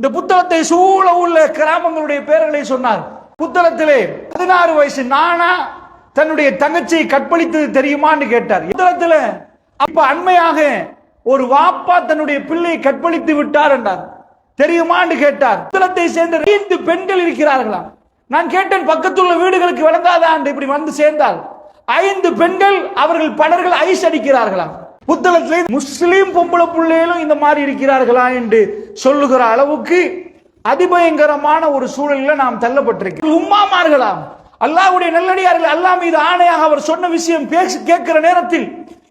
இந்த புத்தகத்தை சூழ உள்ள கிராமங்களுடைய பெயர்களை சொன்னார். புத்தகத்திலே 16 வயசு நானா தன்னுடைய தங்கச்சியை கற்பழித்தது தெரியுமான்னு கேட்டார். புத்தகத்தில் அப்ப அண்மையாக ஒரு வாப்பா தன்னுடைய பிள்ளையை கற்பழித்து விட்டார் என்றார். தெரியுமான்னு கேட்டார். புத்தகத்தை சேர்ந்த 5 பெண்கள் இருக்கிறார்களாம். நான் கேட்டேன், பக்கத்துள்ள வீடுகளுக்கு விளங்காதான் இப்படி வந்து சேர்ந்தால் 5 பெண்கள் அவர்கள் பலர்கள் ஐஸ் அடிக்கிறார்களாம். புத்தகத்திலே முஸ்லீம் பொம்பளை பிள்ளைகளும் இந்த மாதிரி இருக்கிறார்களா என்று சொல்லுகிற அளவுக்கு அதிபயங்கரமான ஒரு சூழலில் நாம் தள்ளப்பட்டிருக்கிறோம். உம்மாமார்களாம், அல்லாஹ்வுடைய நல்லடியார்கள், அல்லாஹ் மீது ஆணையாக அவர் சொன்ன விஷயம் கேட்கிற நேரத்தில்,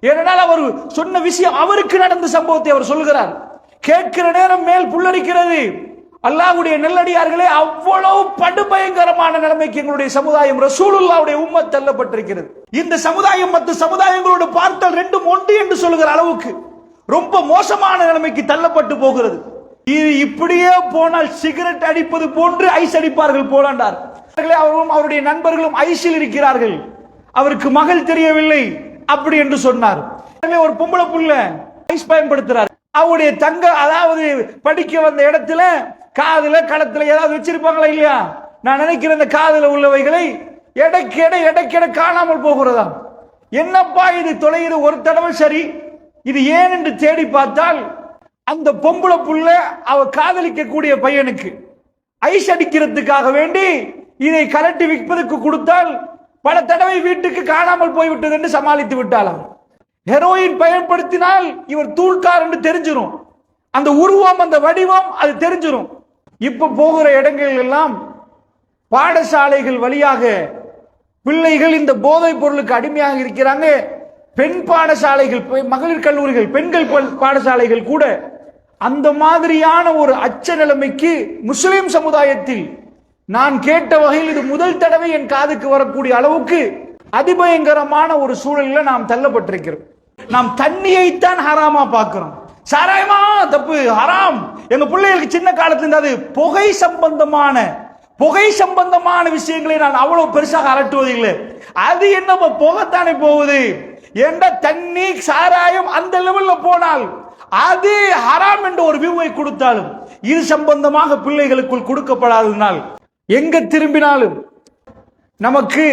ஏனென்றால் அவர் சொன்ன விஷயம் அவருக்கு நடந்த சம்பவத்தை அவர் சொல்கிறார். கேட்கிற நேரம் மேல் புல்லரிக்கிறது. அல்லாஹ்வுடைய நல்லடியார்களே, அவ்வளவு படுபயங்கரமான நிலைமைக்கு எங்களுடைய சமுதாயம், ரசூலுல்லாஹ்வுடைய உம்மத் தள்ளப்பட்டிருக்கிறது. இந்த சமுதாயம் மற்ற சமுதாயங்களோடு பார்த்தால் ரெண்டும் ஒன்று என்று சொல்லுகிற அளவுக்கு ரொம்ப மோசமான நிலைமைக்கு தள்ளப்பட்டு போகிறது. இது இப்படியே போனால் சிகரெட் அடிப்பது போன்று ஐஸ் அடிப்பார்கள் போலாண்டார். அவரும் அவருடைய நண்பர்களும் ஐஸில் இருக்கிறார்கள். அவருக்கு மகள் தெரியவில்லை அப்படி என்று சொன்னார். ஒரு பொம்பளை புள்ள ஐஸ் பயன்படுத்துறார். அவருடைய தங்க, அதாவது படிக்க வந்த இடத்துல காதுல களத்துல ஏதாவது வச்சிருப்பாங்களா இல்லையா? நான் நினைக்கிறேன் இந்த காதுல உள்ளவைகளை எடைக்கெடை காணாமல் போகிறதா. என்னப்பா இது தொலைகிறது ஒரு தடவை, சரி இது ஏன் என்று தேடி பார்த்தால் அந்த பொம்பளை புள்ள அவ காதலிக்க கூடிய பையனுக்கு ஐஸ் அடிக்கிறதுக்காக வேண்டி இதை கலட்டி விற்பதற்கு கொடுத்தால் பல தடவை வீட்டுக்கு காணாமல் போய்விட்டது என்று சமாளித்து விட்டாலாம். ஹெரோயின் பயன்படுத்தினால் இவர் தூள்கார் என்று தெரிஞ்சிடும். அந்த உருவம், அந்த வடிவம் அது தெரிஞ்சிடும். இப்ப போகிற இடங்கள் எல்லாம் பாடசாலைகள் வழியாக பிள்ளைகள் இந்த போதைப் பொருளுக்கு அடிமையாக இருக்கிறாங்க. பெண் பாடசாலைகள், மகளிர் கல்லூரிகள், பெண்கள் பாடசாலைகள் கூட அந்த மாதிரியான ஒரு அச்ச நிலைமைக்கு முஸ்லிம் சமுதாயத்தில் நான் கேட்ட வகையில் இது முதல் தடவை என் காதுக்கு வரக்கூடிய அளவுக்கு அதிபயங்கரமான ஒரு சூழலில் நாம் தள்ளப்பட்டிருக்கிறோம். நாம் தண்ணியைத்தான் ஹராமா பார்க்கிறோம். சாராயமா தப்பு, ஹராம். எங்க பிள்ளைகளுக்கு சின்ன காலத்துல இருந்து அது புகை சம்பந்தமான விஷயங்களை நான் அவ்வளவு பெருசாக அலட்டுவது இல்லை. அது என்ன புகைத்தானே போகுது என்ற தண்ணி சாராயம் அந்த லெவல்ல போனால் அது ஹராம் என்ற ஒரு வியூவை கொடுத்தாலும் இது சம்பந்தமாக பிள்ளைகளுக்குள் கொடுக்கப்படாததனால் எங்க திரும்பினாலும் நமக்கு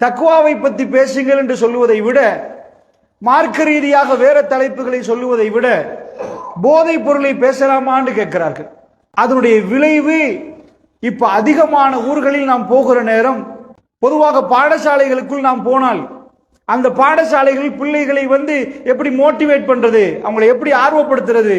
தக்வாவை பற்றி பேசுங்கள் என்று சொல்லுவதை விட, மார்க்க ரீதியாக வேற தலைப்புகளை சொல்லுவதை விட போதைப் பொருளை பேசலாமான்னு கேட்கிறார்கள். அதனுடைய விளைவு இப்ப அதிகமான ஊர்களில் நாம் போகிற நேரம், பொதுவாக பாடசாலைகளுக்குள் நாம் போனால் அந்த பாடசாலைகள் பிள்ளைகளை எப்படி மோட்டிவேட் பண்றது, அவங்களை எப்படி ஆர்வப்படுத்துறது,